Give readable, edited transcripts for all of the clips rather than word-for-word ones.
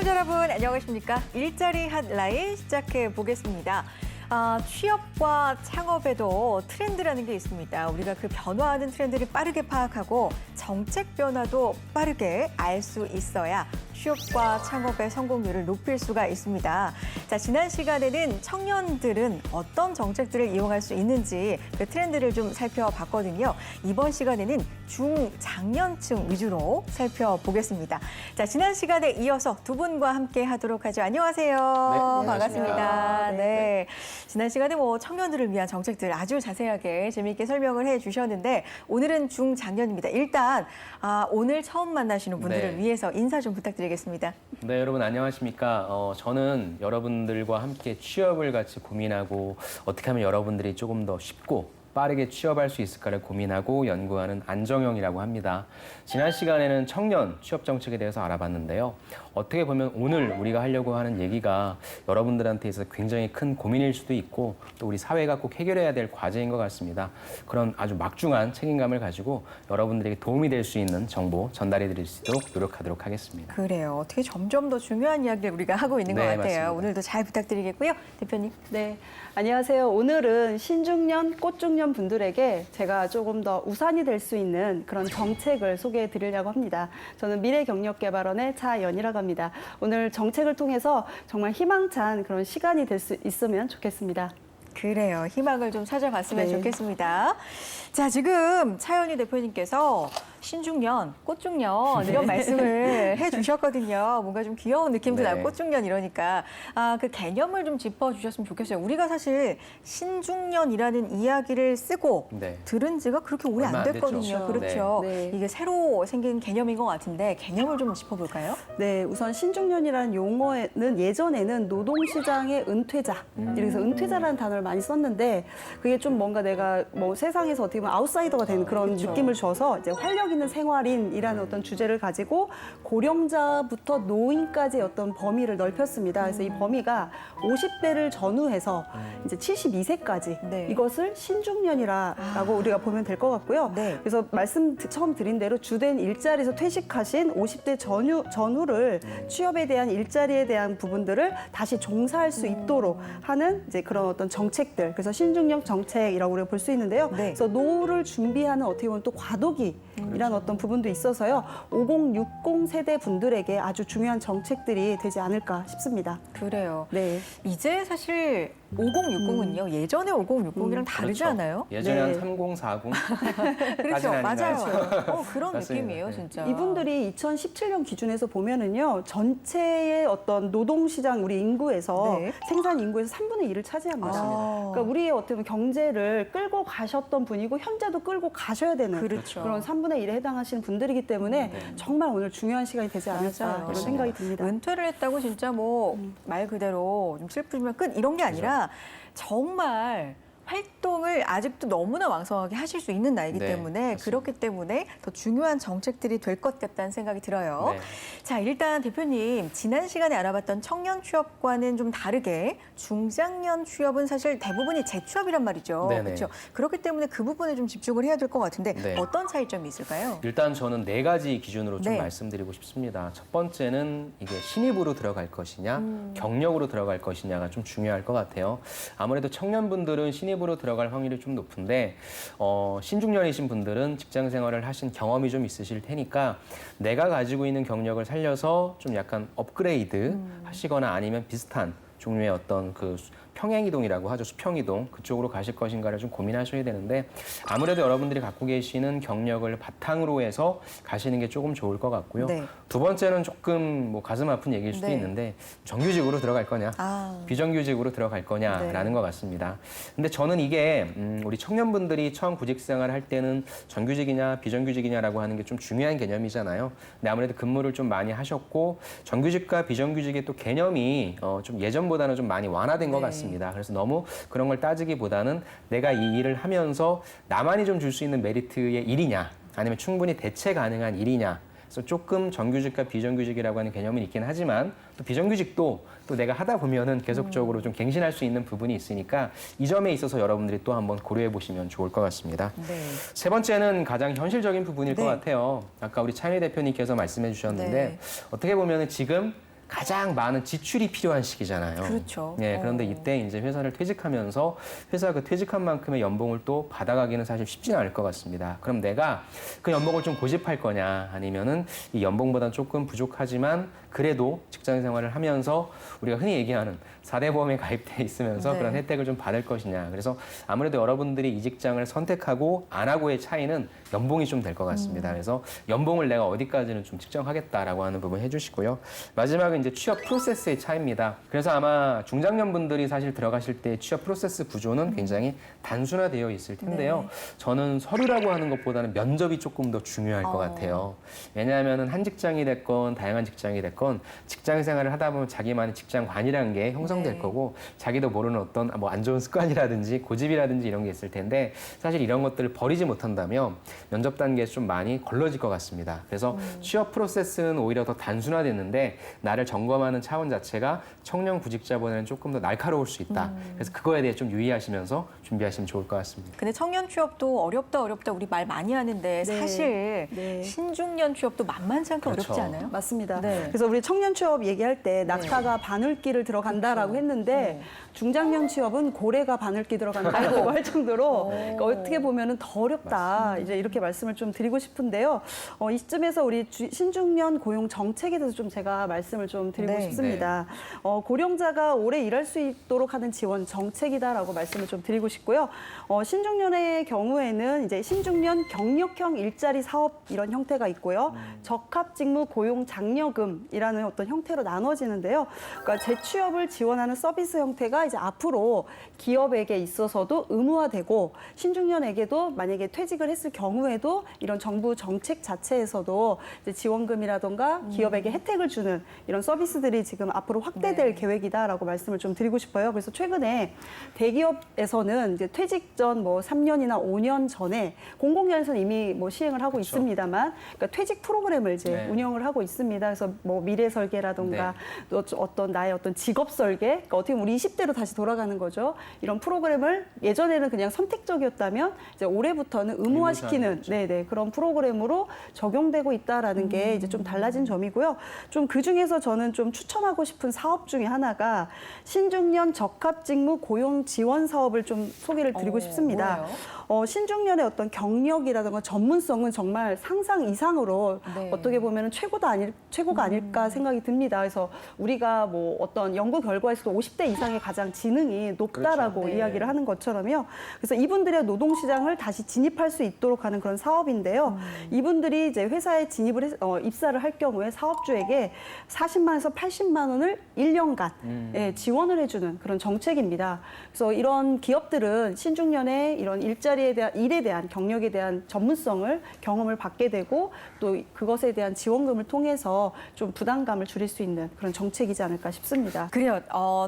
시청자 여러분 안녕하십니까? 일자리 핫라인 시작해 보겠습니다. 취업과 창업에도 트렌드라는 게 있습니다. 우리가 그 변화하는 트렌드를 빠르게 파악하고 정책 변화도 빠르게 알 수 있어야 취업과 창업의 성공률을 높일 수가 있습니다. 자, 지난 시간에는 청년들은 어떤 정책들을 이용할 수 있는지 그 트렌드를 좀 살펴봤거든요. 이번 시간에는 중장년층 위주로 살펴보겠습니다. 자, 지난 시간에 이어서 두 분과 함께 하도록 하죠. 안녕하세요. 네, 반갑습니다. 네. 지난 시간에 청년들을 위한 정책들 아주 자세하게 재미있게 설명을 해주셨는데 오늘은 중장년입니다. 일단 오늘 처음 만나시는 분들을 위해서 인사 좀 부탁드리겠습니다. 네, 여러분 안녕하십니까? 저는 여러분들과 함께 취업을 같이 고민하고 어떻게 하면 여러분들이 조금 더 쉽고 빠르게 취업할 수 있을까를 고민하고 연구하는 안정영이라고 합니다. 지난 시간에는 청년 취업 정책에 대해서 알아봤는데요. 어떻게 보면 오늘 우리가 하려고 하는 얘기가 여러분들한테 있어서 굉장히 큰 고민일 수도 있고 또 우리 사회가 꼭 해결해야 될 과제인 것 같습니다. 그런 아주 막중한 책임감을 가지고 여러분들에게 도움이 될 수 있는 정보 전달해 드릴 수 있도록 노력하도록 하겠습니다. 그래요. 어떻게 점점 더 중요한 이야기를 우리가 하고 있는 것 같아요. 맞습니다. 오늘도 잘 부탁드리겠고요. 대표님. 네, 안녕하세요. 오늘은 신중년, 꽃중년 분들에게 제가 조금 더 우산이 될 수 있는 그런 정책을 소개해 드리려고 합니다. 저는 미래경력개발원의 차연이라고 합니다. 오늘 정책을 통해서 정말 희망찬 그런 시간이 될 수 있으면 좋겠습니다. 그래요. 희망을 좀 찾아봤으면 네. 좋겠습니다. 자, 지금 차연희 대표님께서 신중년, 꽃중년 이런 말씀을 해주셨거든요. 뭔가 좀 귀여운 느낌도 네. 나고 꽃중년 이러니까 그 개념을 좀 짚어주셨으면 좋겠어요. 우리가 사실 신중년이라는 이야기를 쓰고 들은 지가 그렇게 오래 얼마 안 안 됐거든요. 됐죠. 그렇죠. 네. 이게 새로 생긴 개념인 것 같은데 개념을 좀 짚어볼까요? 네, 우선 신중년이라는 용어는 예전에는 노동시장의 은퇴자, 이래서 은퇴자라는 단어를 많이 썼는데 그게 좀 뭔가 내가 세상에서 어떻게 보면 아웃사이더가 되는 그런 그쵸. 느낌을 줘서 이제 활력 있는 생활인이라는 어떤 주제를 가지고 고령자부터 노인까지의 어떤 범위를 넓혔습니다. 그래서 이 범위가 50대를 전후해서 이제 72세까지 네. 이것을 신중년이라고 우리가 보면 될 것 같고요. 네. 그래서 말씀 처음 드린 대로 주된 일자리에서 퇴직하신 50대 전후를 취업에 대한 일자리에 대한 부분들을 다시 종사할 수 있도록 하는 이제 그런 어떤 정책들. 그래서 신중년 정책이라고 우리가 볼 수 있는데요. 네. 그래서 노후를 준비하는 어떻게 보면 또 과도기이라는 어떤 부분도 있어서요. 5060 세대 분들에게 아주 중요한 정책들이 되지 않을까 싶습니다. 그래요. 네. 이제 사실 5060은요. 예전에 5060이랑 다르지 그렇죠. 않아요? 예전에 네. 한 3040. 그렇죠. 아닌가요? 맞아요. 그런 맞습니다. 느낌이에요, 네. 진짜. 이분들이 2017년 기준에서 보면은요, 전체의 어떤 노동시장 우리 인구에서 네. 생산 인구에서 3분의 1을 차지합니다. 그러니까 우리의 어떻게 보면 경제를 끌고 가셨던 분이고 현재도 끌고 가셔야 되는 그렇죠. 런 3분의 1에 해당하시는 분들이기 때문에 정말 오늘 중요한 시간이 되지 않을까 맞아요. 이런 생각이 듭니다. 은퇴를 했다고 진짜 말 그대로 좀 슬프지만 끝 이런 게 아니라 정말 활동을 아직도 너무나 왕성하게 하실 수 있는 나이기 때문에 맞습니다. 그렇기 때문에 더 중요한 정책들이 될 것 같다는 생각이 들어요. 네. 자, 일단 대표님 지난 시간에 알아봤던 청년 취업과는 좀 다르게 중장년 취업은 사실 대부분이 재취업이란 말이죠. 네네. 그렇죠. 그렇기 때문에 그 부분에 좀 집중을 해야 될 것 같은데 네. 어떤 차이점이 있을까요? 일단 저는 4가지 기준으로 좀 네. 말씀드리고 싶습니다. 첫 번째는 이게 신입으로 들어갈 것이냐, 경력으로 들어갈 것이냐가 좀 중요할 것 같아요. 아무래도 청년분들은 신입으로 들어갈 확률이 좀 높은데 신중년이신 분들은 직장 생활을 하신 경험이 좀 있으실 테니까 내가 가지고 있는 경력을 살려서 좀 약간 업그레이드 하시거나 아니면 비슷한 종류의 어떤 그 평행이동이라고 하죠. 수평이동 그쪽으로 가실 것인가를 좀 고민하셔야 되는데 아무래도 여러분들이 갖고 계시는 경력을 바탕으로 해서 가시는 게 조금 좋을 것 같고요. 네. 두 번째는 조금 가슴 아픈 얘기일 수도 네. 있는데 정규직으로 들어갈 거냐 비정규직으로 들어갈 거냐라는 것 같습니다. 근데 저는 이게 우리 청년분들이 처음 구직 생활을 할 때는 정규직이냐 비정규직이냐라고 하는 게 좀 중요한 개념이잖아요. 근데 아무래도 근무를 좀 많이 하셨고 정규직과 비정규직의 또 개념이 좀 예전보다는 좀 많이 완화된 것 같습니다. 그래서 너무 그런 걸 따지기보다는 내가 이 일을 하면서 나만이 좀 줄 수 있는 메리트의 일이냐 아니면 충분히 대체 가능한 일이냐 그래서 조금 정규직과 비정규직이라고 하는 개념은 있긴 하지만 또 비정규직도 또 내가 하다 보면은 계속적으로 좀 갱신할 수 있는 부분이 있으니까 이 점에 있어서 여러분들이 또 한번 고려해 보시면 좋을 것 같습니다. 네. 세 번째는 가장 현실적인 부분일 네. 것 같아요. 아까 우리 차은희 대표님께서 말씀해 주셨는데 네. 어떻게 보면은 지금 가장 많은 지출이 필요한 시기잖아요. 그렇죠. 예, 그런데 이때 이제 회사를 퇴직하면서 회사가 그 퇴직한 만큼의 연봉을 또 받아가기는 사실 쉽지는 않을 것 같습니다. 그럼 내가 그 연봉을 좀 고집할 거냐, 아니면은 이 연봉보다 조금 부족하지만 그래도 직장 생활을 하면서 우리가 흔히 얘기하는 4대 보험에 가입돼 있으면서 네. 그런 혜택을 좀 받을 것이냐. 그래서 아무래도 여러분들이 이 직장을 선택하고 안 하고의 차이는 연봉이 좀 될 것 같습니다. 그래서 연봉을 내가 어디까지는 좀 측정하겠다라고 하는 부분 해주시고요. 마지막은 이제 취업 프로세스의 차이입니다. 그래서 아마 중장년 분들이 사실 들어가실 때 취업 프로세스 구조는 굉장히 단순화되어 있을 텐데요. 네. 저는 서류라고 하는 것보다는 면접이 조금 더 중요할 것 같아요. 왜냐하면 한 직장이 됐건 다양한 직장이 됐건 직장 생활을 하다 보면 자기만의 직장관이라는 게 형성될 네. 거고 자기도 모르는 어떤 뭐 안 좋은 습관이라든지 고집이라든지 이런 게 있을 텐데 사실 이런 것들을 버리지 못한다면 면접 단계에서 좀 많이 걸러질 것 같습니다. 그래서 취업 프로세스는 오히려 더 단순화됐는데 나를 점검하는 차원 자체가 청년 구직자보다는 조금 더 날카로울 수 있다. 그래서 그거에 대해 좀 유의하시면서 준비하시면 좋을 것 같습니다. 근데 청년 취업도 어렵다 어렵다 우리 말 많이 하는데 네. 사실 네. 신중년 취업도 만만치 않게 그렇죠. 어렵지 않아요? 맞습니다. 네. 그래서 우리 청년 취업 얘기할 때 낙타가 바늘기를 들어간다라고 했는데 네. 중장년 취업은 고래가 바늘기 들어간다고 할 정도로 그러니까 어떻게 보면은 더 어렵다. 이제 이렇게 말씀을 좀 드리고 싶은데요. 이쯤에서 우리 신중년 고용 정책에 대해서 좀 제가 말씀을 좀 드리고 네. 싶습니다. 고령자가 오래 일할 수 있도록 하는 지원 정책이다라고 말씀을 좀 드리고 싶고요. 신중년의 경우에는 이제 신중년 경력형 일자리 사업 이런 형태가 있고요. 적합직무 고용 장려금이라는 어떤 형태로 나눠지는데요. 그러니까 재취업을 지원하는 서비스 형태가 이제 앞으로 기업에게 있어서도 의무화되고 신중년에게도 만약에 퇴직을 했을 경우에도 이런 정부 정책 자체에서도 이제 지원금이라던가 기업에게 혜택을 주는 이런 서비스들이 지금 앞으로 확대될 네. 계획이다라고 말씀을 좀 드리고 싶어요. 그래서 최근에 대기업에서는 이제 퇴직 전 뭐 3년이나 5년 전에 공공연에서는 이미 뭐 시행을 하고 그렇죠. 있습니다만 그러니까 퇴직 프로그램을 이제 네. 운영을 하고 있습니다. 그래서 뭐 미래 설계라던가 또 어떤 나의 어떤 직업 설계, 그러니까 어떻게 보면 우리 20대로 다시 돌아가는 거죠. 이런 프로그램을 예전에는 그냥 선택적이었다면 이제 올해부터는 의무화시키는 의무화하는 네네 그런 프로그램으로 적용되고 있다라는 게 이제 좀 달라진 점이고요. 좀 그 중에서 저는 좀 추천하고 싶은 사업 중에 하나가 신중년 적합직무 고용 지원 사업을 좀 소개를 드리고 싶습니다. 뭐예요? 신중년의 어떤 경력이라든가 전문성은 정말 상상 이상으로 네. 어떻게 보면 최고가 아닐까 생각이 듭니다. 그래서 우리가 뭐 어떤 연구 결과에서도 50대 이상의 가장 지능이 높다라고 그렇죠. 네. 이야기를 하는 것처럼요. 그래서 이분들의 노동시장을 다시 진입할 수 있도록 하는 그런 사업인데요. 이분들이 이제 회사에 입사를 할 경우에 사업주에게 40만에서 80만 원을 1년간 예, 지원을 해주는 그런 정책입니다. 그래서 이런 기업들은 신중년에 이런 일에 대한 경력에 대한 전문성을 경험을 받게 되고 또 그것에 대한 지원금을 통해서 좀 부담감을 줄일 수 있는 그런 정책이지 않을까 싶습니다. 그래요.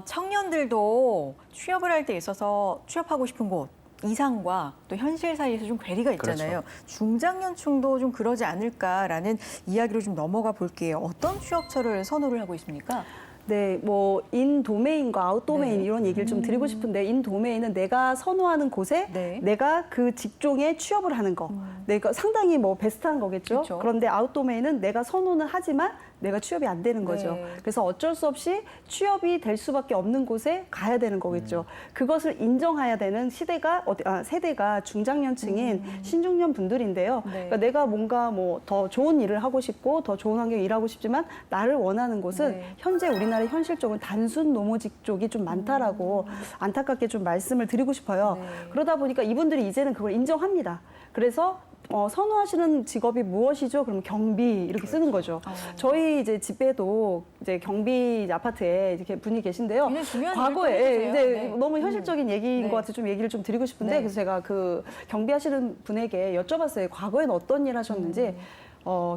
청년들도 취업을 할 때 있어서 취업하고 싶은 곳 이상과 또 현실 사이에서 좀 괴리가 있잖아요. 그렇죠. 중장년층도 좀 그러지 않을까라는 이야기로 좀 넘어가 볼게요. 어떤 취업처를 선호를 하고 있습니까? 네, 뭐 인도메인과 아웃도메인 네. 이런 얘기를 좀 드리고 싶은데 인도메인은 내가 선호하는 곳에 네. 내가 그 직종에 취업을 하는 거. 내가 상당히 뭐 베스트한 거겠죠. 그렇죠. 그런데 아웃도메인은 내가 선호는 하지만 내가 취업이 안 되는 거죠. 네. 그래서 어쩔 수 없이 취업이 될 수밖에 없는 곳에 가야 되는 거겠죠. 그것을 인정해야 되는 세대가 중장년층인 신중년 분들인데요. 네. 그러니까 내가 뭔가 뭐 더 좋은 일을 하고 싶고 더 좋은 환경에 일하고 싶지만 나를 원하는 곳은 네. 현재 우리나라의 현실적으로 단순 노무직 쪽이 좀 많다라고 안타깝게 좀 말씀을 드리고 싶어요. 네. 그러다 보니까 이분들이 이제는 그걸 인정합니다. 그래서 선호하시는 직업이 무엇이죠? 그럼 경비 이렇게 쓰는 거죠. 저희 이제 집에도 이제 경비 아파트에 이렇게 분이 계신데요. 굉장히 중요한 과거에 일을 꺼내주세요. 이제 네. 너무 현실적인 얘기인 네. 것 같아서 좀 얘기를 좀 드리고 싶은데 네. 그래서 제가 그 경비하시는 분에게 여쭤봤어요. 과거에는 어떤 일 하셨는지.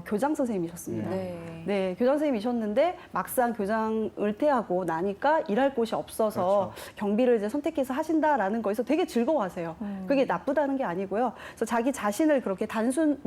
교장 선생님이셨습니다. 네, 교장 선생님이셨는데 막상 교장 은퇴하고 나니까 일할 곳이 없어서 경비를 이제 선택해서 하신다라는 거에서 되게 즐거워하세요. 그게 나쁘다는 게 아니고요. 그래서 자기 자신을 그렇게 단순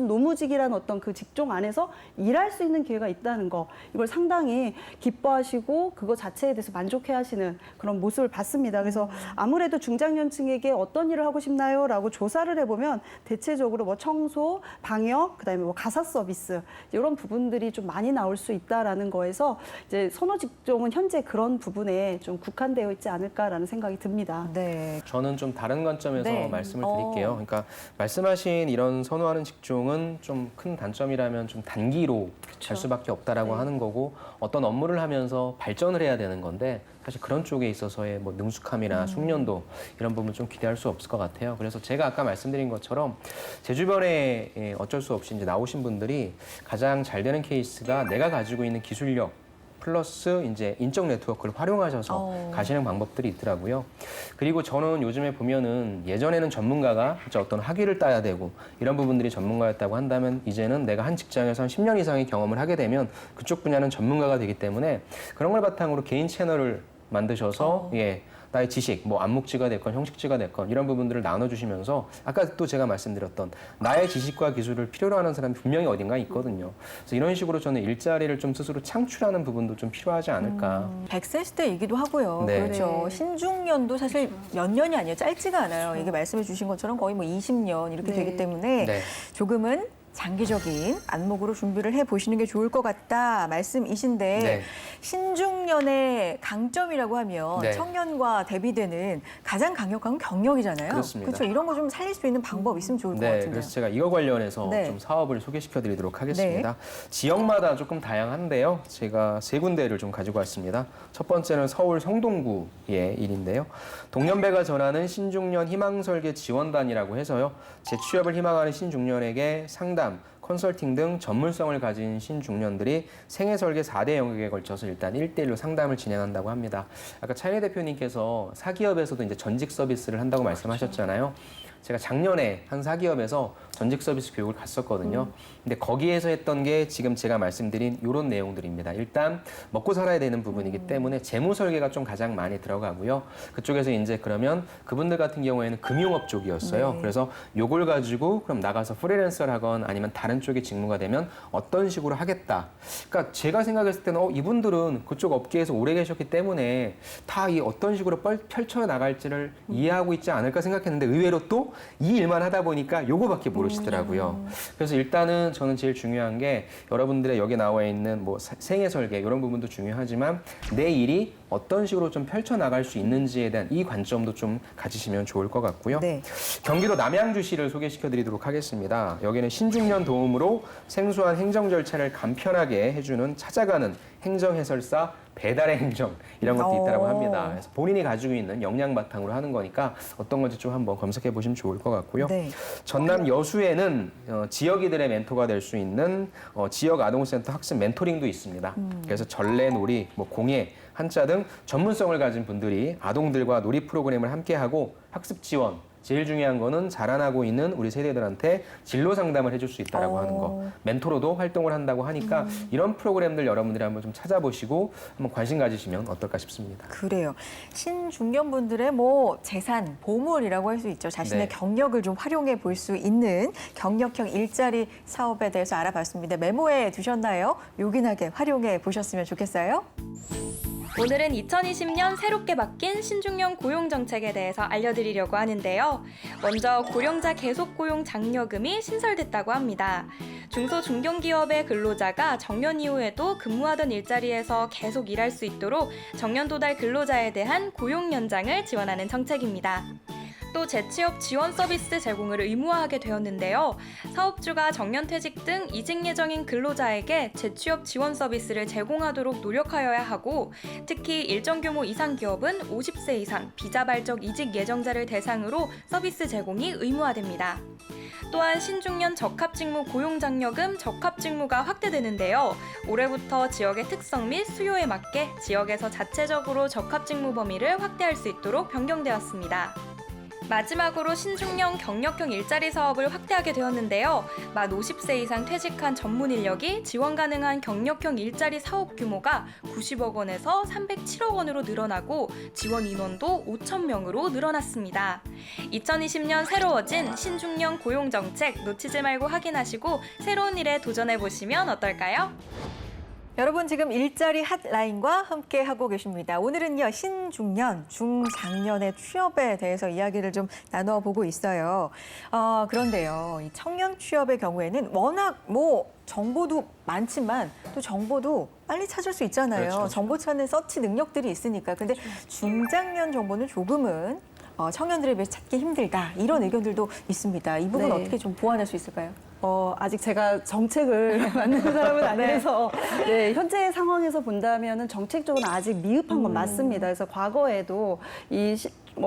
노무직이라는 어떤 그 직종 안에서 일할 수 있는 기회가 있다는 거 이걸 상당히 기뻐하시고 그거 자체에 대해서 만족해하시는 그런 모습을 봤습니다. 그래서 아무래도 중장년층에게 어떤 일을 하고 싶나요?라고 조사를 해보면 대체적으로 뭐 청소, 방역, 그다음에 뭐 가사 서비스 이런 부분들이 좀 많이 나올 수 있다라는 거에서 이제 선호 직종은 현재 그런 부분에 좀 국한되어 있지 않을까라는 생각이 듭니다. 네. 저는 좀 다른 관점에서 네. 말씀을 드릴게요. 그러니까 말씀하신 이런 선호하는 직종은 좀 큰 단점이라면 좀 단기로 갈 수밖에 없다라고 네. 하는 거고 어떤 업무를 하면서 발전을 해야 되는 건데 사실 그런 쪽에 있어서의 뭐 능숙함이나 숙련도 이런 부분 좀 기대할 수 없을 것 같아요. 그래서 제가 아까 말씀드린 것처럼 제 주변에 어쩔 수 없이 이제 나오신 분들이 가장 잘 되는 케이스가 내가 가지고 있는 기술력 플러스 이제 인적 네트워크를 활용하셔서 가시는 방법들이 있더라고요. 그리고 저는 요즘에 보면은 예전에는 전문가가 진짜 어떤 학위를 따야 되고 이런 부분들이 전문가였다고 한다면 이제는 내가 한 직장에서 한 10년 이상의 경험을 하게 되면 그쪽 분야는 전문가가 되기 때문에 그런 걸 바탕으로 개인 채널을 만드셔서 나의 지식, 뭐 안목지가 됐건 형식지가 됐건 이런 부분들을 나눠주시면서 아까 또 제가 말씀드렸던 나의 지식과 기술을 필요로 하는 사람이 분명히 어딘가에 있거든요. 그래서 이런 식으로 저는 일자리를 좀 스스로 창출하는 부분도 좀 필요하지 않을까. 100세 시대이기도 하고요. 네. 그렇죠. 네. 신중년도 사실 몇 년이 아니에요. 짧지가 않아요. 그렇죠. 이게 말씀해 주신 것처럼 거의 뭐 20년 이렇게 네. 되기 때문에 네. 조금은 장기적인 안목으로 준비를 해보시는 게 좋을 것 같다 말씀이신데 네. 신중년의 강점이라고 하면 네. 청년과 대비되는 가장 강력한 건 경력이잖아요. 그렇습니다. 그렇죠. 이런 거 좀 살릴 수 있는 방법 있으면 좋을 것 네, 같은데요. 그래서 제가 이거 관련해서 네. 좀 사업을 소개시켜 드리도록 하겠습니다. 지역마다 조금 다양한데요. 제가 세 군데를 좀 가지고 왔습니다. 첫 번째는 서울 성동구의 일인데요. 동년배가 전하는 신중년 희망설계 지원단이라고 해서요. 재취업을 희망하는 신중년에게 상담, 컨설팅 등 전문성을 가진 신중년들이 생애설계 4대 영역에 걸쳐서 일단 1대1로 상담을 진행한다고 합니다. 아까 차인혜 대표님께서 사기업에서도 이제 전직 서비스를 한다고 말씀하셨잖아요. 제가 작년에 한 사기업에서 전직 서비스 교육을 갔었거든요. 근데 거기에서 했던 게 지금 제가 말씀드린 이런 내용들입니다. 일단 먹고 살아야 되는 부분이기 때문에 재무 설계가 좀 가장 많이 들어가고요. 그쪽에서 이제 그러면 그분들 같은 경우에는 금융업 쪽이었어요. 네. 그래서 요걸 가지고 그럼 나가서 프리랜서를 하건 아니면 다른 쪽에 직무가 되면 어떤 식으로 하겠다. 그러니까 제가 생각했을 때는 이분들은 그쪽 업계에서 오래 계셨기 때문에 다 이 어떤 식으로 펼쳐 나갈지를 이해하고 있지 않을까 생각했는데 의외로 또 이 일만 하다 보니까 요거밖에 모르시더라고요. 그래서 일단은 저는 제일 중요한 게 여러분들의 여기 나와 있는 뭐 생애 설계 이런 부분도 중요하지만 내 일이 어떤 식으로 좀 펼쳐나갈 수 있는지에 대한 이 관점도 좀 가지시면 좋을 것 같고요. 네. 경기도 남양주시를 소개시켜 드리도록 하겠습니다. 여기는 신중년 도움으로 생소한 행정 절차를 간편하게 해주는 찾아가는 행정해설사 배달의 행정 이런 것도 있다고 합니다. 그래서 본인이 가지고 있는 역량 바탕으로 하는 거니까 어떤 건지 좀 한번 검색해 보시면 좋을 것 같고요. 네. 전남 여수에는 지역이들의 멘토가 될 수 있는 지역 아동센터 학습 멘토링도 있습니다. 그래서 전래, 놀이, 뭐 공예, 한자 등 전문성을 가진 분들이 아동들과 놀이 프로그램을 함께하고 학습 지원, 제일 중요한 거는 자라나고 있는 우리 세대들한테 진로 상담을 해줄 수 있다라고 하는 거. 멘토로도 활동을 한다고 하니까 이런 프로그램들 여러분들이 한번 좀 찾아보시고 한번 관심 가지시면 어떨까 싶습니다. 그래요. 신중년분들의 뭐 재산, 보물이라고 할 수 있죠. 자신의 네. 경력을 좀 활용해 볼 수 있는 경력형 일자리 사업에 대해서 알아봤습니다. 메모에 두셨나요? 요긴하게 활용해 보셨으면 좋겠어요. 오늘은 2020년 새롭게 바뀐 신중년 고용 정책에 대해서 알려드리려고 하는데요. 먼저 고령자 계속 고용 장려금이 신설됐다고 합니다. 중소 중견기업의 근로자가 정년 이후에도 근무하던 일자리에서 계속 일할 수 있도록 정년 도달 근로자에 대한 고용 연장을 지원하는 정책입니다. 또 재취업 지원 서비스 제공을 의무화하게 되었는데요. 사업주가 정년퇴직 등 이직 예정인 근로자에게 재취업 지원 서비스를 제공하도록 노력하여야 하고 특히 일정 규모 이상 기업은 50세 이상 비자발적 이직 예정자를 대상으로 서비스 제공이 의무화됩니다. 또한 신중년 적합직무 고용장려금 적합직무가 확대되는데요. 올해부터 지역의 특성 및 수요에 맞게 지역에서 자체적으로 적합직무 범위를 확대할 수 있도록 변경되었습니다. 마지막으로 신중년 경력형 일자리 사업을 확대하게 되었는데요. 만 50세 이상 퇴직한 전문 인력이 지원 가능한 경력형 일자리 사업 규모가 90억 원에서 307억 원으로 늘어나고 지원 인원도 5천 명으로 늘어났습니다. 2020년 새로워진 신중년 고용 정책 놓치지 말고 확인하시고 새로운 일에 도전해 보시면 어떨까요? 여러분 지금 일자리 핫라인과 함께 하고 계십니다. 오늘은요 신중년, 중장년의 취업에 대해서 이야기를 좀 나누어 보고 있어요. 그런데요, 이 청년 취업의 경우에는 워낙 정보도 많지만 또 정보도 빨리 찾을 수 있잖아요. 그렇죠. 정보 찾는 서치 능력들이 있으니까. 근데 중장년 정보는 조금은 청년들에 비해 찾기 힘들다. 이런 의견들도 있습니다. 이 부분 네. 어떻게 좀 보완할 수 있을까요? 아직 제가 정책을 만드는 사람은 아니라서 네, 현재 상황에서 본다면은 정책적으로는 아직 미흡한 건 맞습니다. 그래서 과거에도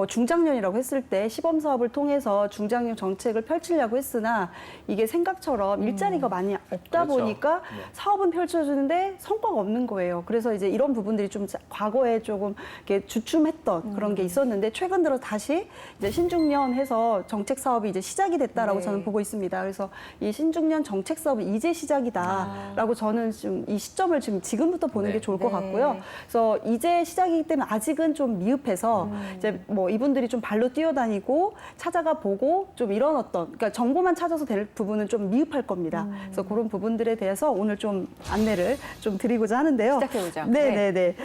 중장년이라고 했을 때 시범 사업을 통해서 중장년 정책을 펼치려고 했으나 이게 생각처럼 일자리가 많이 없다 그렇죠. 보니까 네. 사업은 펼쳐주는데 성과가 없는 거예요. 그래서 이제 이런 부분들이 좀 과거에 조금 이렇게 주춤했던 그런 게 있었는데 최근 들어 다시 이제 신중년 해서 정책 사업이 이제 시작이 됐다라고 네. 저는 보고 있습니다. 그래서 이 신중년 정책 사업은 이제 시작이다라고 저는 지금 이 시점을 지금부터 보는 네. 게 좋을 것 네. 같고요. 그래서 이제 시작이기 때문에 아직은 좀 미흡해서 이제 이분들이 좀 발로 뛰어다니고 찾아가 보고 좀 이런 그러니까 정보만 찾아서 될 부분은 좀 미흡할 겁니다. 그래서 그런 부분들에 대해서 오늘 좀 안내를 좀 드리고자 하는데요. 시작해보죠. 네네네.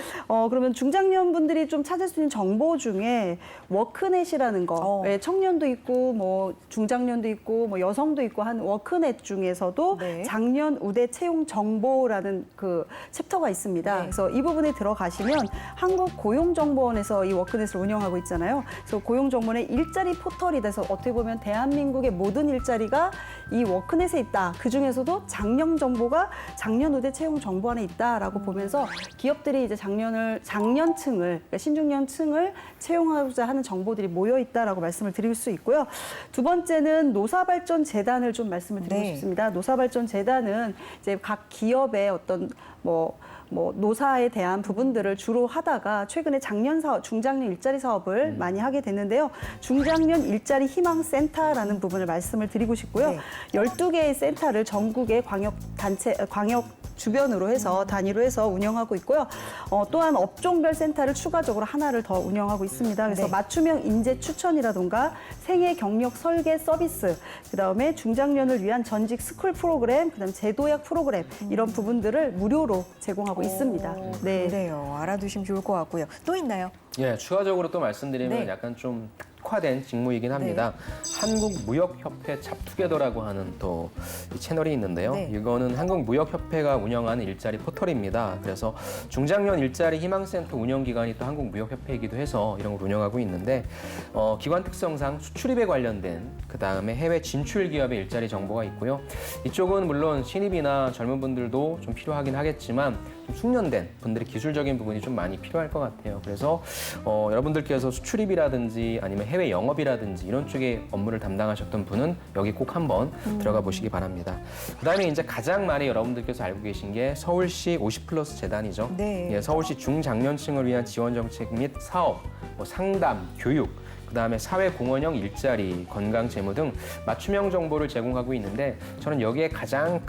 그러면 중장년 분들이 좀 찾을 수 있는 정보 중에 워크넷이라는 거, 예, 청년도 있고 중장년도 있고 여성도 있고 한 워크넷 중에서도 네. 장년 우대 채용 정보라는 그 챕터가 있습니다. 네. 그래서 이 부분에 들어가시면 한국고용정보원에서 이 워크넷을 운영하고 있잖아요. 그래서 고용정보원의 일자리 포털이 돼서 어떻게 보면 대한민국의 모든 일자리가 이 워크넷에 있다. 그 중에서도 장년 정보가 장년 우대 채용 정보 안에 있다라고 보면서 기업들이 이제 장년층을 그러니까 신중년층을 채용하고자 하는 정보들이 모여 있다라고 말씀을 드릴 수 있고요. 두 번째는 노사발전재단을 좀 말씀을 드리고 네. 싶습니다. 노사발전재단은 이제 각 기업의 어떤 노사에 대한 부분들을 주로 하다가 최근에 중장년 일자리 사업을 많이 하게 됐는데요. 중장년 일자리 희망센터라는 부분을 말씀을 드리고 싶고요. 네. 12개의 센터를 전국의 광역 주변으로 해서 단위로 해서 운영하고 있고요. 또한 업종별 센터를 추가적으로 하나를 더 운영하고 있습니다. 그래서 네. 맞춤형 인재 추천이라던가 생애 경력 설계 서비스, 그다음에 중장년을 위한 전직 스쿨 프로그램, 그다음에 제도약 프로그램 이런 부분들을 무료로 제공하고 있습니다. 네. 그래요. 알아두시면 좋을 것 같고요. 또 있나요? 예, 추가적으로 또 말씀드리면 네. 약간 좀 특화된 직무이긴 합니다. 한국무역협회 잡투게더라고 하는 또 이 채널이 있는데요. 네. 이거는 한국무역협회가 운영하는 일자리 포털입니다. 그래서 중장년 일자리 희망센터 운영기관이 또 한국무역협회이기도 해서 이런 걸 운영하고 있는데 기관 특성상 수출입에 관련된 그다음에 해외 진출 기업의 일자리 정보가 있고요. 이쪽은 물론 신입이나 젊은 분들도 좀 필요하긴 하겠지만 좀 숙련된 분들의 기술적인 부분이 좀 많이 필요할 것 같아요. 그래서 여러분들께서 수출입이라든지 아니면 해외 영업이라든지 이런 쪽에 업무를 담당하셨던 분은 여기 꼭 한번 들어가 보시기 바랍니다. 그다음에 이제 가장 많이 여러분들께서 알고 계신 게 서울시 50플러스 재단이죠. 네. 예, 서울시 중장년층을 위한 지원 정책 및 사업, 상담, 교육, 그다음에 사회공헌형 일자리, 건강 재무 등 맞춤형 정보를 제공하고 있는데 저는 여기에 가장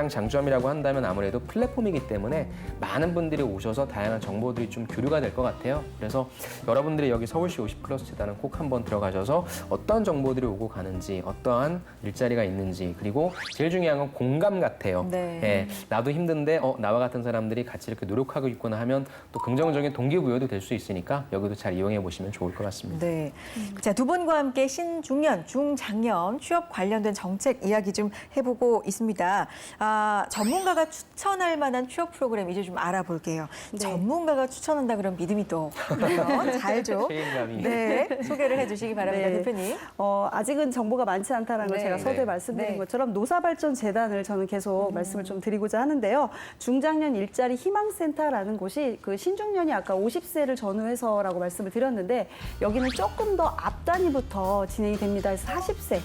장점이라고 한다면 아무래도 플랫폼이기 때문에 많은 분들이 오셔서 다양한 정보들이 좀 교류가 될 것 같아요. 그래서 여러분들이 여기 서울시 50플러스 재단은 꼭 한번 들어가셔서 어떤 정보들이 오고 가는지, 어떠한 일자리가 있는지, 그리고 제일 중요한 건 공감 같아요. 네. 예, 나도 힘든데 나와 같은 사람들이 같이 이렇게 노력하고 있구나 하면 또 긍정적인 동기부여도 될 수 있으니까 여기도 잘 이용해 보시면 좋을 것 같습니다. 네. 자, 두 분과 함께 신중년, 중장년 취업 관련된 정책 이야기 좀 해보고 있습니다. 전문가가 추천할 만한 취업 프로그램 이제 좀 알아볼게요. 네. 전문가가 추천한다 그러면 믿음이 또 잘 좀 책임감이. 네, 소개를 해주시기 바랍니다, 네. 대표님. 아직은 정보가 많지 않다는 걸 네. 제가 서두에 네. 말씀드린 네. 것처럼 노사발전재단을 저는 계속 말씀을 좀 드리고자 하는데요. 중장년 일자리 희망센터라는 곳이 그 신중년이 아까 50세를 전후해서라고 말씀을 드렸는데 여기는 조금 더 앞 단위부터 진행이 됩니다. 그래서 40세.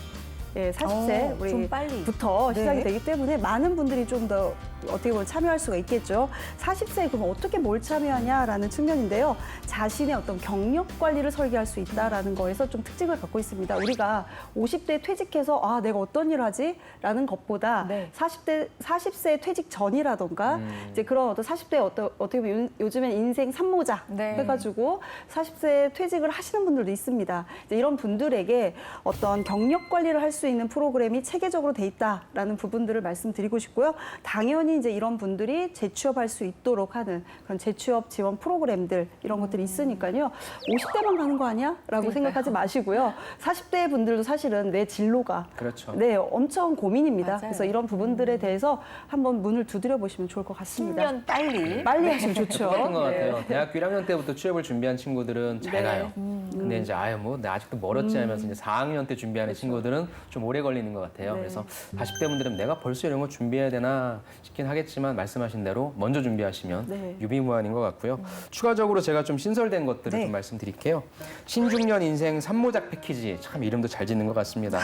예, 40세 좀 빨리. 부터 네. 시작이 되기 때문에 많은 분들이 좀 더 어떻게 보면 참여할 수가 있겠죠. 40세에 그럼 어떻게 뭘 참여하냐라는 측면인데요. 자신의 어떤 경력 관리를 설계할 수 있다라는 거에서 좀 특징을 갖고 있습니다. 우리가 50대에 퇴직해서 내가 어떤 일을 하지? 라는 것보다 네. 40세 퇴직 전이라던가 이제 그런 어떤 40대 어떻게 보면 요즘엔 인생 산모자 네. 해가지고 40세 퇴직을 하시는 분들도 있습니다. 이제 이런 분들에게 어떤 경력 관리를 할 수 있는 프로그램이 체계적으로 돼 있다라는 부분들을 말씀드리고 싶고요. 당연히 당연히 이제 이런 분들이 재취업할 수 있도록 하는 그런 재취업 지원 프로그램들 이런 것들이 있으니까요. 50대만 가는 거 아니야?라고 생각하지 마시고요. 40대 분들도 사실은 내 진로가 그렇죠. 네, 엄청 고민입니다. 맞아요. 그래서 이런 부분들에 대해서 한번 문을 두드려 보시면 좋을 것 같습니다. 10년 빨리. 빨리 하시면 좋죠. 똑같은 것 네. 같아요. 대학교 1학년 때부터 취업을 준비한 친구들은 잘 네. 가요. 근데 이제 나 아직도 멀었지 하면서 이제 4학년 때 준비하는 친구들은 좀 오래 걸리는 것 같아요. 네. 그래서 40대 분들은 내가 벌써 이런 거 준비해야 되나 싶긴 하겠지만 말씀하신 대로 먼저 준비하시면 네. 유비무환인 것 같고요. 추가적으로 제가 좀 신설된 것들을 네. 좀 말씀드릴게요. 신중년 인생 3모작 패키지 참 이름도 잘 짓는 것 같습니다.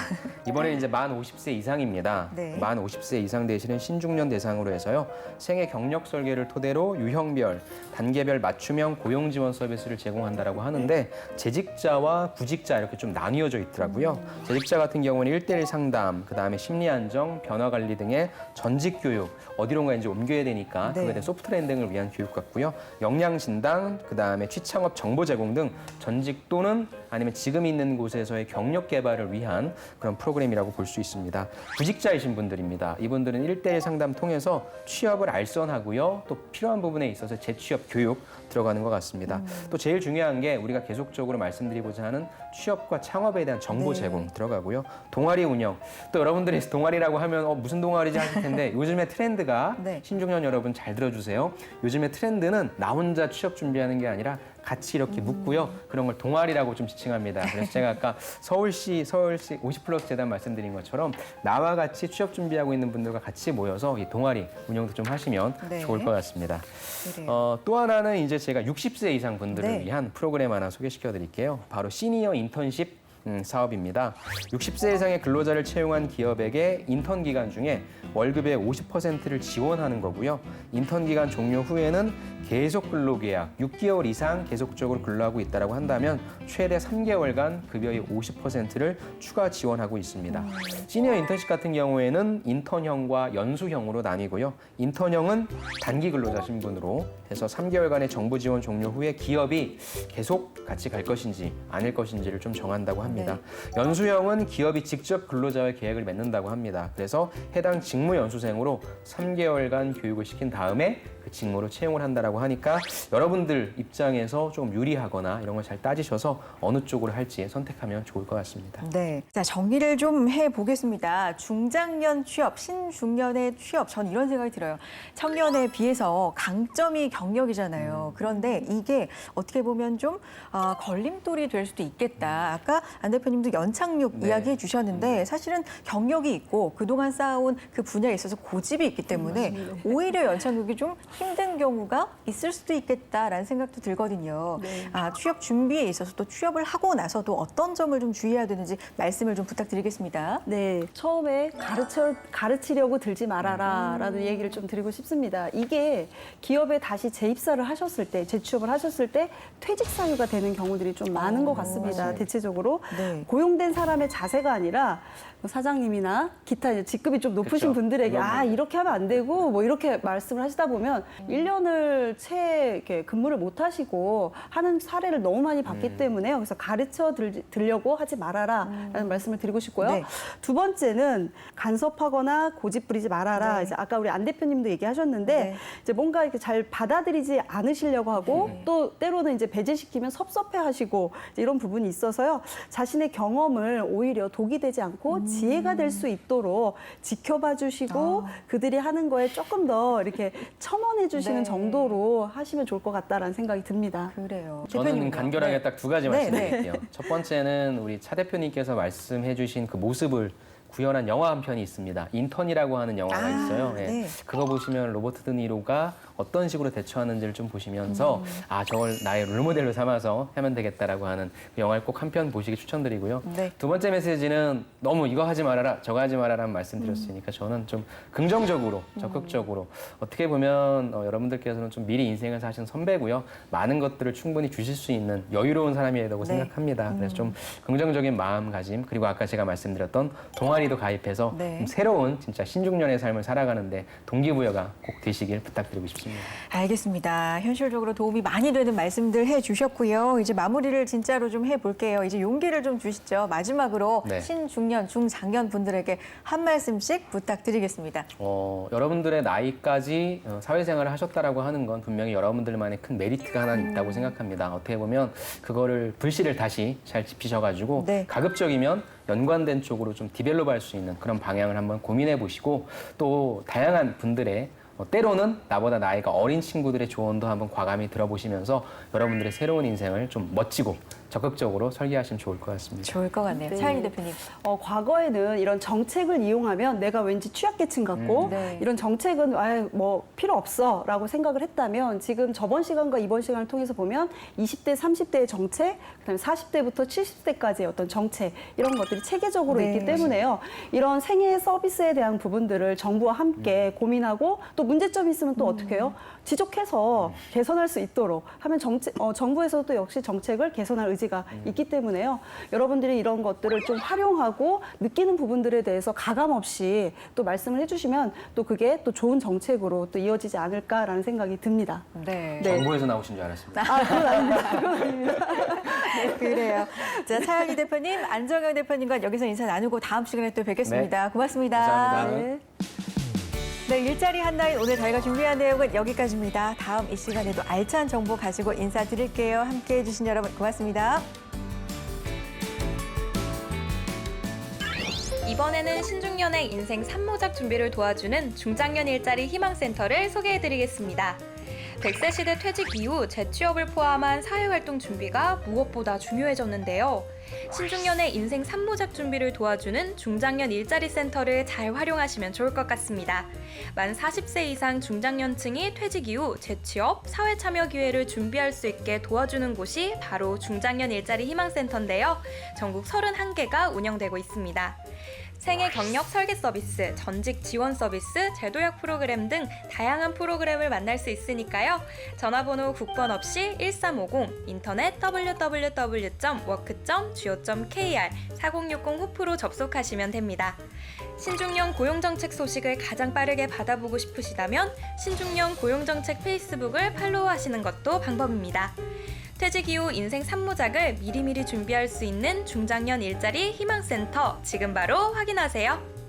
이번에 이제 만 50세 이상입니다. 네. 만 50세 이상 되시는 신중년 대상으로 해서요. 생애 경력 설계를 토대로 유형별, 단계별 맞춤형 고용 지원 서비스를 제공한다라고 하는데 재직자와 구직자 이렇게 좀 나뉘어져 있더라고요. 재직자 같은 경우는 1대1 상담, 그다음에 심리 안정, 변화 관리 등의 전직 교육, 어디론가 이제 옮겨야 되니까 네. 그거에 대한 소프트랜딩을 위한 교육 같고요. 역량 진단, 그다음에 취창업 정보 제공 등 전직 또는 아니면 지금 있는 곳에서의 경력 개발을 위한 그런 프로그램이라고 볼 수 있습니다. 구직자이신 분들입니다. 이분들은 1대1 상담 통해서 취업을 알선하고요. 또 필요한 부분에 있어서 재취업 교육 들어가는 것 같습니다. 또 제일 중요한 게 우리가 계속적으로 말씀드리고자 하는 취업과 창업에 대한 정보 네. 제공 들어가고요. 동아리 운영. 또 여러분들이 동아리라고 하면 무슨 동아리지 하실 텐데 요즘에 트렌드가 네. 신중년 여러분 잘 들어주세요. 요즘에 트렌드는 나 혼자 취업 준비하는 게 아니라 같이 이렇게 묶고요. 그런 걸 동아리라고 좀 지칭합니다. 그래서 제가 아까 서울시 50플러스 재단 말씀드린 것처럼 나와 같이 취업 준비하고 있는 분들과 같이 모여서 이 동아리 운영도 좀 하시면 네. 좋을 것 같습니다. 그래요. 또 하나는 이제 제가 60세 이상 분들을 네. 위한 프로그램 하나 소개시켜 드릴게요. 바로 시니어 인턴십 사업입니다. 60세 이상의 근로자를 채용한 기업에게 인턴 기간 중에 월급의 50%를 지원하는 거고요. 인턴 기간 종료 후에는 계속 근로계약 6개월 이상 계속적으로 근로하고 있다고 한다면 최대 3개월간 급여의 50%를 추가 지원하고 있습니다. 시니어 인턴십 같은 경우에는 인턴형과 연수형으로 나뉘고요. 인턴형은 단기 근로자 신분으로 해서 3개월간의 정부 지원 종료 후에 기업이 계속 같이 갈 것인지 아닐 것인지를 좀 정한다고 합니다. 연수형은 기업이 직접 근로자와 계약을 맺는다고 합니다. 그래서 해당 직무 연수생으로 3개월간 교육을 시킨 다음에 그 직무로 채용을 한다라고 하니까 여러분들 입장에서 좀 유리하거나 이런 걸 잘 따지셔서 어느 쪽으로 할지 선택하면 좋을 것 같습니다. 네. 자, 정리를 좀 해보겠습니다. 중장년 취업, 신중년의 취업, 전 이런 생각이 들어요. 청년에 비해서 강점이 경력이잖아요. 그런데 이게 어떻게 보면 좀 걸림돌이 될 수도 있겠다. 아까 안 대표님도 연착륙 네. 이야기해 주셨는데 사실은 경력이 있고 그동안 쌓아온 그 분야에 있어서 고집이 있기 때문에 오히려 연착륙이 좀 힘든 경우가 있을 수도 있겠다라는 생각도 들거든요. 네. 취업 준비에 있어서 또 취업을 하고 나서도 어떤 점을 좀 주의해야 되는지 말씀을 좀 부탁드리겠습니다. 네, 처음에 가르치려고 들지 말아라라는 얘기를 좀 드리고 싶습니다. 이게 기업에 다시 재입사를 하셨을 때, 재취업을 하셨을 때 퇴직 사유가 되는 경우들이 좀 많은 것 같습니다. 맞아요. 대체적으로 네. 고용된 사람의 자세가 아니라 사장님이나 기타 이제 직급이 좀 높으신 그쵸. 분들에게 그런 이렇게 하면 안 되고 뭐 이렇게 말씀을 하시다 보면 1년을 채 이렇게 근무를 못 하시고 하는 사례를 너무 많이 봤기 때문에요. 그래서 가르쳐 들려고 하지 말아라라는 말씀을 드리고 싶고요. 네. 두 번째는 간섭하거나 고집 부리지 말아라. 네. 이제 아까 우리 안 대표님도 얘기하셨는데 네. 이제 뭔가 이렇게 잘 받아들이지 않으시려고 하고 또 때로는 이제 배제시키면 섭섭해하시고 이제 이런 부분이 있어서요. 자신의 경험을 오히려 독이 되지 않고 지혜가 될 수 있도록 지켜봐 주시고 그들이 하는 거에 조금 더 이렇게 첨언해 주시는 네. 정도로 하시면 좋을 것 같다라는 생각이 듭니다. 그래요. 저는 대표님은요? 간결하게 네. 딱 두 가지 네, 말씀드릴게요. 첫 번째는 우리 차 대표님께서 말씀해 주신 그 모습을 구현한 영화 한 편이 있습니다. 인턴이라고 하는 영화가 있어요. 예. 네. 그거 보시면 로버트 드니로가 어떤 식으로 대처하는지를 좀 보시면서 저걸 나의 롤모델로 삼아서 하면 되겠다라고 하는 그 영화를 꼭 한 편 보시기 추천드리고요. 네. 두 번째 메시지는 너무 이거 하지 말아라, 저거 하지 말아라는 말씀드렸으니까 저는 좀 긍정적으로, 적극적으로 어떻게 보면 여러분들께서는 좀 미리 인생을 사신 선배고요. 많은 것들을 충분히 주실 수 있는 여유로운 사람이라고 네. 생각합니다. 그래서 좀 긍정적인 마음가짐 그리고 아까 제가 말씀드렸던 동아리도 가입해서 네. 좀 새로운 진짜 신중년의 삶을 살아가는데 동기부여가 꼭 되시길 부탁드리고 싶습니다. 있습니다. 알겠습니다. 현실적으로 도움이 많이 되는 말씀들 해주셨고요. 이제 마무리를 진짜로 좀 해볼게요. 이제 용기를 좀 주시죠. 마지막으로 네. 신중년, 중장년 분들에게 한 말씀씩 부탁드리겠습니다. 여러분들의 나이까지 사회생활을 하셨다라고 하는 건 분명히 여러분들만의 큰 메리트가 하나 있다고 생각합니다. 어떻게 보면 그거를 불씨를 다시 잘 지피셔가지고 네. 가급적이면 연관된 쪽으로 좀 디벨롭할 수 있는 그런 방향을 한번 고민해 보시고 또 다양한 분들의 때로는 나보다 나이가 어린 친구들의 조언도 한번 과감히 들어보시면서 여러분들의 새로운 인생을 좀 멋지고 적극적으로 설계하시면 좋을 것 같습니다. 좋을 것 같네요. 네. 차영희 대표님. 과거에는 이런 정책을 이용하면 내가 왠지 취약계층 같고 네. 이런 정책은 아예 뭐 필요 없어라고 생각을 했다면 지금 저번 시간과 이번 시간을 통해서 보면 20대, 30대의 정책, 그다음에 40대부터 70대까지의 어떤 정책 이런 것들이 체계적으로 네. 있기 때문에요. 이런 생애 서비스에 대한 부분들을 정부와 함께 고민하고 또 문제점이 있으면 또 어떻게 해요? 지적해서 개선할 수 있도록 하면 정부에서도 역시 정책을 개선할 의지가 있기 때문에요. 여러분들이 이런 것들을 좀 활용하고 느끼는 부분들에 대해서 가감 없이 또 말씀을 해주시면 또 그게 또 좋은 정책으로 또 이어지지 않을까라는 생각이 듭니다. 네. 네. 정부에서 나오신 줄 알았습니다. 그건 아닙니다. 그건 아닙니다. 그래요. 자, 차영희 대표님, 안정영 대표님과 여기서 인사 나누고 다음 시간에 또 뵙겠습니다. 네. 고맙습니다. 감사합니다. 네. 네, 일자리 한라인 오늘 저희가 준비한 내용은 여기까지입니다. 다음 이 시간에도 알찬 정보 가지고 인사드릴게요. 함께해 주신 여러분 고맙습니다. 이번에는 신중년의 인생 3모작 준비를 도와주는 중장년 일자리 희망센터를 소개해드리겠습니다. 100세 시대 퇴직 이후 재취업을 포함한 사회활동 준비가 무엇보다 중요해졌는데요. 신중년의 인생 3모작 준비를 도와주는 중장년 일자리 센터를 잘 활용하시면 좋을 것 같습니다. 만 40세 이상 중장년층이 퇴직 이후 재취업, 사회 참여 기회를 준비할 수 있게 도와주는 곳이 바로 중장년 일자리 희망센터인데요. 전국 31개가 운영되고 있습니다. 생애 경력 설계 서비스, 전직 지원 서비스, 제도약 프로그램 등 다양한 프로그램을 만날 수 있으니까요. 전화번호 국번 없이 1350, 인터넷 www.work.go.kr 4060 호프로 접속하시면 됩니다. 신중년 고용정책 소식을 가장 빠르게 받아보고 싶으시다면 신중년 고용정책 페이스북을 팔로우하시는 것도 방법입니다. 퇴직 이후 인생 3모작을 미리미리 준비할 수 있는 중장년 일자리 희망센터 지금 바로 확인하세요.